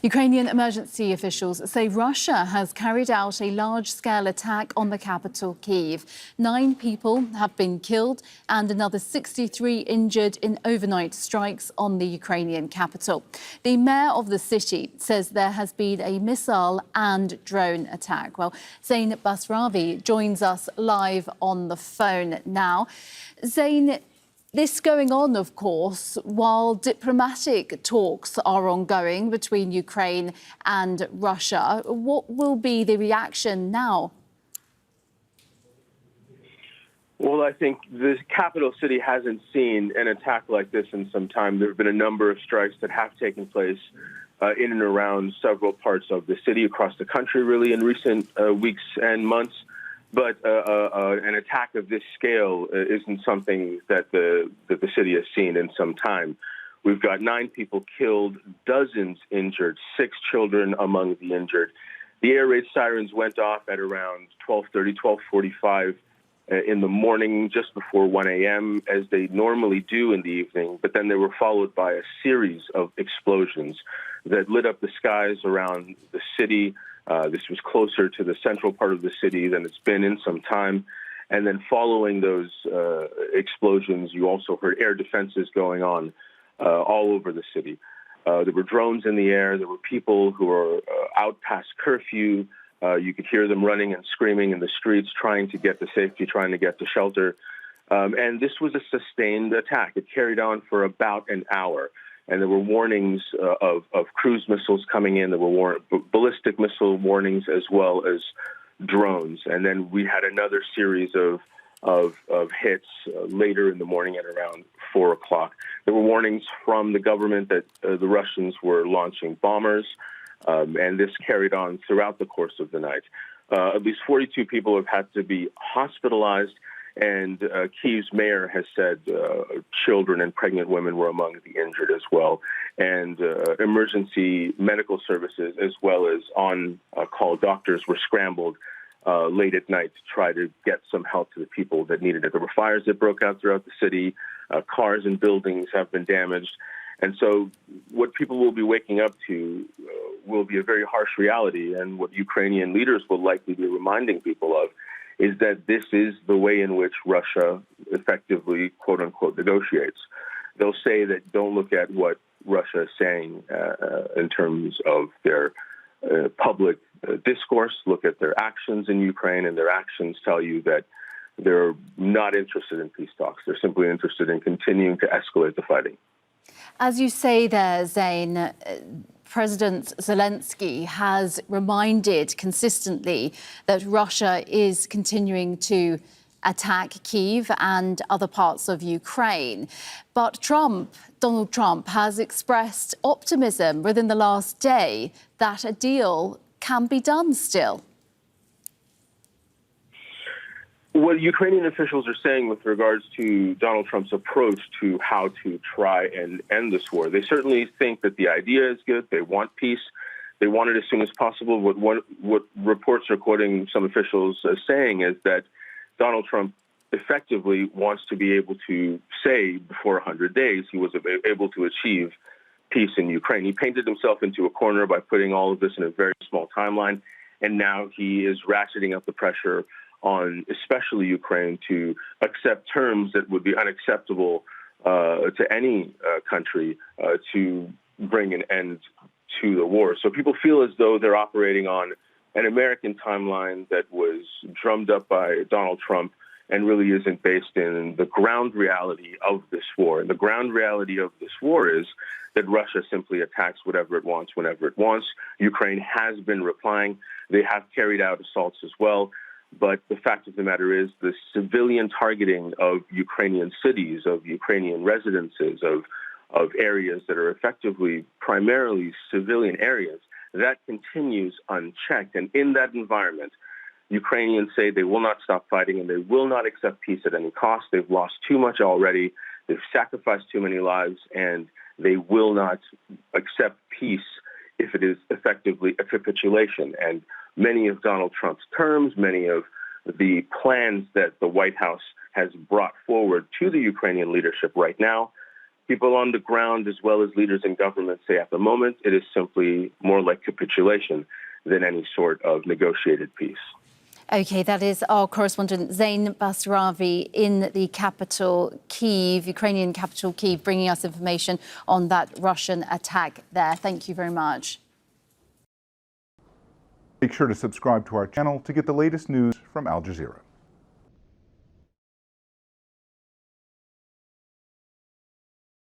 Ukrainian emergency officials say Russia has carried out a large-scale attack on the capital, Kyiv. 9 people have been killed and another 63 injured in overnight strikes on the Ukrainian capital. The mayor of the city says there has been a missile and drone attack. Well, Zein Basravi joins us live on the phone now. Zein, this going on, of course, while diplomatic talks are ongoing between Ukraine and Russia. What will be the reaction now? Well, I think the capital city hasn't seen an attack like this in some time. There have been a number of strikes that have taken place in and around several parts of the city, across the country, really, in recent weeks and months. But an attack of this scale isn't something that the city has seen in some time. We've got 9 people killed, dozens injured, 6 children among the injured. The air raid sirens went off at around 12:30, 12:45 in the morning, just before 1 a.m., as they normally do in the evening. But then they were followed by a series of explosions that lit up the skies around the city. This was closer to the central part of the city than it's been in some time. And then following those explosions, you also heard air defenses going on all over the city. There were drones in the air. There were people who were out past curfew. You could hear them running and screaming in the streets, trying to get to safety, trying to get to shelter. And this was a sustained attack. It carried on for about an hour. And there were warnings of cruise missiles coming in. There were ballistic missile warnings, as well as drones. And then we had another series of hits later in the morning at around 4 o'clock. There were warnings from the government that the Russians were launching bombers, and this carried on throughout the course of the night. At least 42 people have had to be hospitalized. And Kyiv's mayor has said children and pregnant women were among the injured as well. And emergency medical services, as well as on-call doctors, were scrambled late at night to try to get some help to the people that needed it. There were fires that broke out throughout the city. Cars and buildings have been damaged. And so what people will be waking up to will be a very harsh reality. And what Ukrainian leaders will likely be reminding people of is that this is the way in which Russia effectively, quote unquote, negotiates. They'll say that don't look at what Russia is saying in terms of their public discourse, look at their actions in Ukraine, and their actions tell you that they're not interested in peace talks. They're simply interested in continuing to escalate the fighting. As you say there, Zein, President Zelenskyy has reminded consistently that Russia is continuing to attack Kyiv and other parts of Ukraine. But Donald Trump, has expressed optimism within the last day that a deal can be done still. What Ukrainian officials are saying with regards to Donald Trump's approach to how to try and end this war, they certainly think that the idea is good. They want peace. They want it as soon as possible. What reports are quoting some officials as saying is that Donald Trump effectively wants to be able to say before 100 days he was able to achieve peace in Ukraine. He painted himself into a corner by putting all of this in a very small timeline, and now he is ratcheting up the pressure on especially Ukraine to accept terms that would be unacceptable to any country to bring an end to the war. So people feel as though they're operating on an American timeline that was drummed up by Donald Trump and really isn't based in the ground reality of this war. And the ground reality of this war is that Russia simply attacks whatever it wants, whenever it wants. Ukraine has been replying. They have carried out assaults as well. But the fact of the matter is the civilian targeting of Ukrainian cities, of Ukrainian residences, of areas that are effectively primarily civilian areas, that continues unchecked. And in that environment, Ukrainians say they will not stop fighting and they will not accept peace at any cost. They've lost too much already. They've sacrificed too many lives, and they will not accept peace if it is effectively a capitulation. And many of Donald Trump's terms, many of the plans that the White House has brought forward to the Ukrainian leadership right now people on the ground, as well as leaders in government, say at the moment it is simply more like capitulation than any sort of negotiated peace. OK, that is our correspondent Zein Basravi in the capital, Kyiv, Ukrainian capital, Kyiv, bringing us information on that Russian attack there. Thank you very much. Make sure to subscribe to our channel to get the latest news from Al Jazeera.